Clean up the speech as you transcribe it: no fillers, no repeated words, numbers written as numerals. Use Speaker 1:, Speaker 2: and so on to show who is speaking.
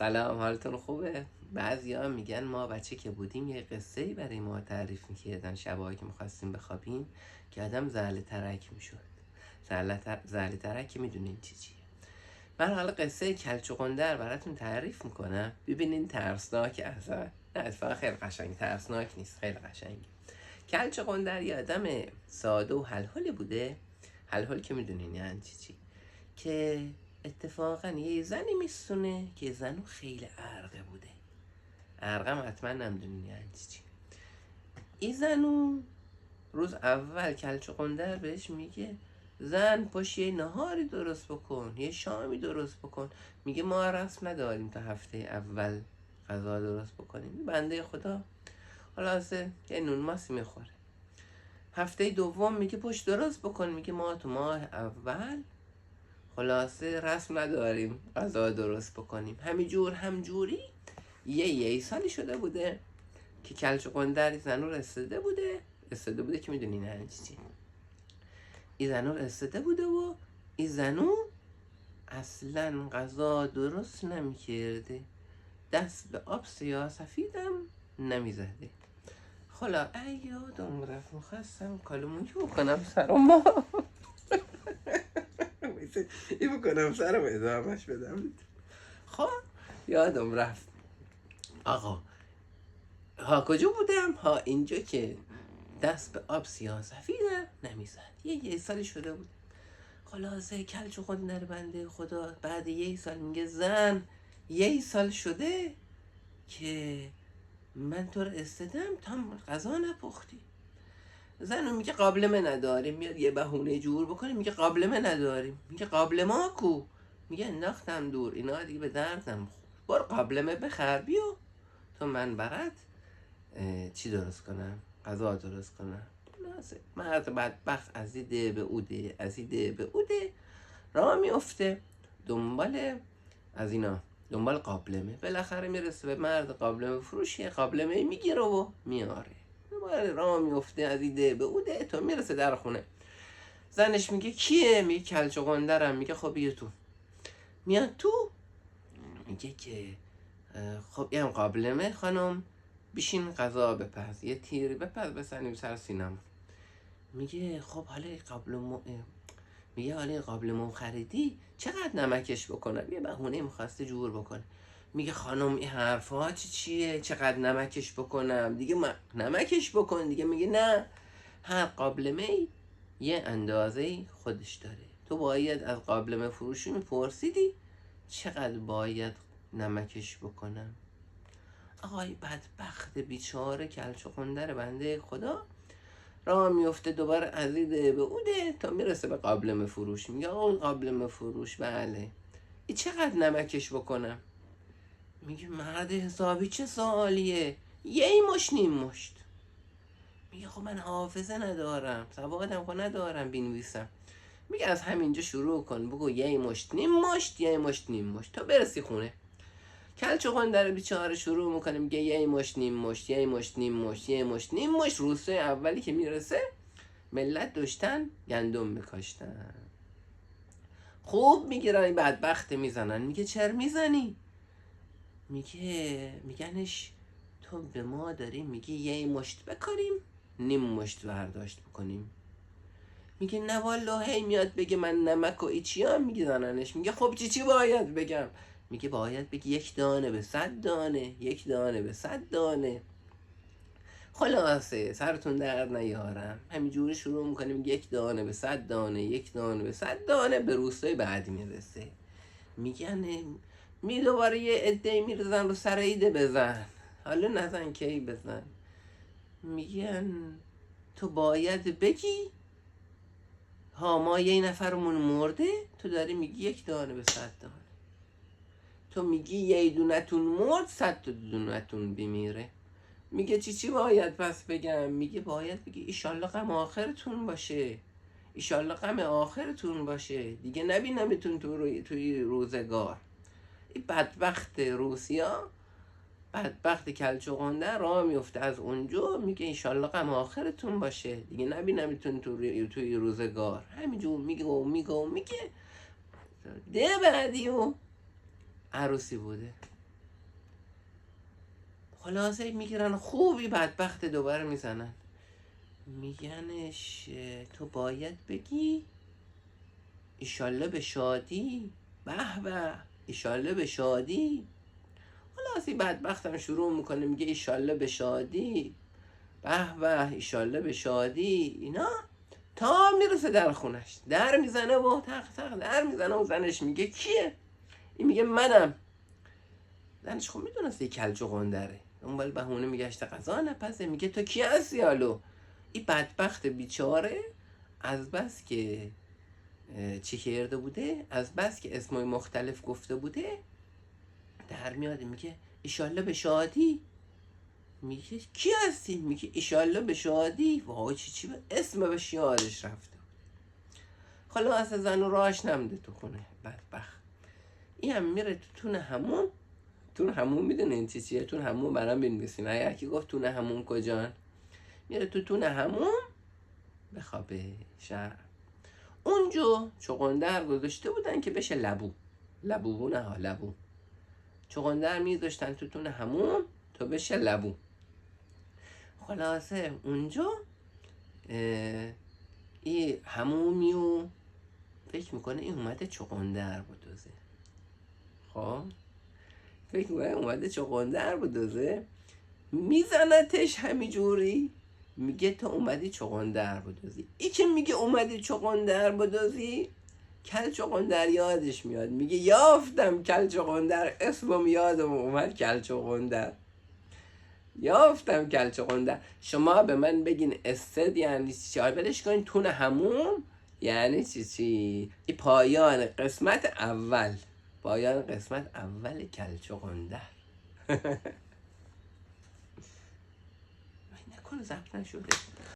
Speaker 1: سلام، حالتون خوبه؟ بعضیا میگن ما بچه که بودیم یه قصه‌ای برای ما تعریف میکردن شبایی که میخواستیم بخوابیم که آدم زرل ترک میشد. زرل ترک که میدونین چیه. من حالا قصه کلچ و قندر براتون تعریف میکنم، ببینین ترسناک اصلا. نه اتفاقا خیلی قشنگ، ترسناک نیست، خیلی قشنگ. کلچ و قندر یه آدم ساده و حلحلی بوده. حلحل که میدونین یعنی چی. که اتفاقا یه زنی میستونه که زنو خیلی عرقه بوده. عرقم حتما نمیدونین یعنی چی. این زنو روز اول کلچ و قندر بهش میگه زن پاش یه نهاری درست بکن، یه شامی درست بکن. میگه ما رسم نداریم تا هفته اول غذا درست بکنیم. بنده خدا خلاصه یه نون ماسی میخوره. هفته دوم میگه پاش درست بکن. میگه ما تو ماه اول خلاصه رسم نداریم غذا درست بکنیم. همجوری یه سالی شده بوده که کلچ و قندر زنو رسیده بوده که میدونین یعنی چی. این زنو رسیده بوده و این زنو اصلا غذا درست نمیکرده، دست به آب سیاه‌سفیدم نمیزده. خلا یادم رفت میخواستم کالمونی بکنم سرم ما این بکنم سرم ادامهش بدم. خب یادم رفت آقا ها کجا بودم؟ ها اینجا که دست به آب سیاه‌سفیدم نمیزد. یه سالی شده بود. خلاصه کلچ و قندر بنده خدا بعد یه سال میگه زن یه سال شده که من تو رو استدم تا غذا نپختی. زنو میگه قابلمه نداریم. میاد یه بهونه جور بکنه. میگه قابلمه نداریم. میگه قابلمه کو؟ میگه انداختم دور، اینا دیگه به دردم خورد. برو قابلمه بخر بیو تو من برات چی درست کنم، غذا درست کنم. مرد بدبخت از ایده به اوده راه میفته دنبال قابلمه. بالاخره میرسه به مرد قابلمه فروشی. قابلمه میگیره و میاره. دوباره راه میفته از ایده به اوده تا میرسه در خونه. زنش میگه کیه؟ میگه کلچ و قندرم. میگه خب بیا تو. میاد تو. میگه که خب این قابلمه خانم بشین غذا بپز، یه تیری بپز بسنیم سر سینم. میگه خب حالا قابلمه خریدی چقدر نمکش بکنم؟ یه بهونه میخواسته جور بکنه. میگه خانم این حرفا چیه؟ چقدر نمکش بکنم؟ دیگه نمکش بکن دیگه. میگه نه، هر قابلمه یه اندازه خودش داره. تو باید از قابلمه فروشی میپرسیدی چقدر باید نمکش بکنم. آقای بدبخت بیچاره کلچ و قندر بنده خدا راه میفته دوباره از ایده به اوده تا میرسه به قابلمه فروش. میگه آقا قابلمه فروش بله، این چقدر نمکش بکنم؟ میگه مرد حسابی چه سوالیه؟ یه مشت نیم مشت. میگه خب من حافظه ندارم، سوادم خب ندارم بنویسم. میگه از همینجا شروع کن بگو یه مشت نیم مشت تا برسی خونه. کلچ و قندر بیچاره شروع میکنه میگه یه مشت نیم مشت. روزهای اولی که میرسه ملت داشتن گندم میکاشتن. خوب میگیرن این بدبخت میزنن. میگه چرا میزنی؟ میگنش تو به ما داری میگی یه مشت بکاریم نیم مشت برداشت بکنیم. میگه نه والله هی میاد بگه من نمک و ایچی هم میگیزننش. میگه خب چی باید بگم؟ میگه باید بگی 1 دانه به 100 دانه، 1 دانه به 100 دانه. خلاصه سرتون درد نیارم همینجوری شروع میکنیم 1 دانه به 100 دانه، 1 دانه به 100 دانه. به روستای بعدی میرسه. میگن دوباره یه عده‌ای میرزن رو سر ایده بزن. حالا نزن کی بزن. میگن تو باید بگی ها ما یه نفرمون مرده، تو داری میگی 1 دانه به 100 دانه. تو میگی یه دونتون مرد 100 تا دونتون بمیره. میگه چی باید پس بگم؟ میگه باید بگی ایشالله غم آخرتون باشه، ایشالله غم آخرتون باشه دیگه نبینمتون توی روزگار. این بدبخت روسیا، بدبخت کلچ و قندر راه میفته از اونجا میگه ایشالله غم آخرتون باشه دیگه نبینمتون توی روزگار. همینجور میگه ده بعدی و عروسی بوده. خلاصه میگیرن خوبی بدبخت دوباره میزنن، میگنش تو باید بگی ایشالله به شادی، به به ایشالله به شادی. خلاصی بدبختم شروع میکنه میگه ایشالله به شادی، به به ایشالله به شادی اینا، تا میرسه در خونش، در میزنه و تق تق در میزنه و زنش میگه کیه؟ این میگه منم. زنش خب میدونسته کلج و قندره، دنبال بهونه میگشته غذا نپزه، میگه تو کی هستی حالو؟ این بدبخت بیچاره از بس که چی کرده بوده، از بس که اسمای مختلف گفته بوده، در میاده میگه ایشالله به شادی. میگه کی هستی؟ میگه ایشالله به شادی. وای چی به اسم بهش یادش رفته. خلاص زن و راهش نمده تو خونه بدبخت. این هم میره تو تون همون. تون همون میدونه این چیه؟ تون همون برام بنویسین. اگر کی گفت تون همون کجان؟ میره تو تون همون بخوابه شب. اونجا چغندر گذاشته بودن که بشه لبو. لبو نه ها، لبو. چغندر میذاشتن تو تون همون تا بشه لبو. خلاصه اونجا این همومیو فکر میکنه این اومده چغندر بدوزه. خب فکر میکنه اومده چغندر بدوزه، میزنتش همینجوری، میگه تو اومدی چغندر بدوزی. این که میگه اومدی چغندر بدوزی، کل چغندر یادش میاد، میگه یافتم کل چغندر، اسمم یادم اومد کل چغندر، یافتم کل چغندر. شما به من بگین استد یعنی چی؟ بلش کنین تون هموم یعنی چی؟ این پایان قسمت اول، پایان قسمت اول کل چغندر. نکنه ضبط نشده.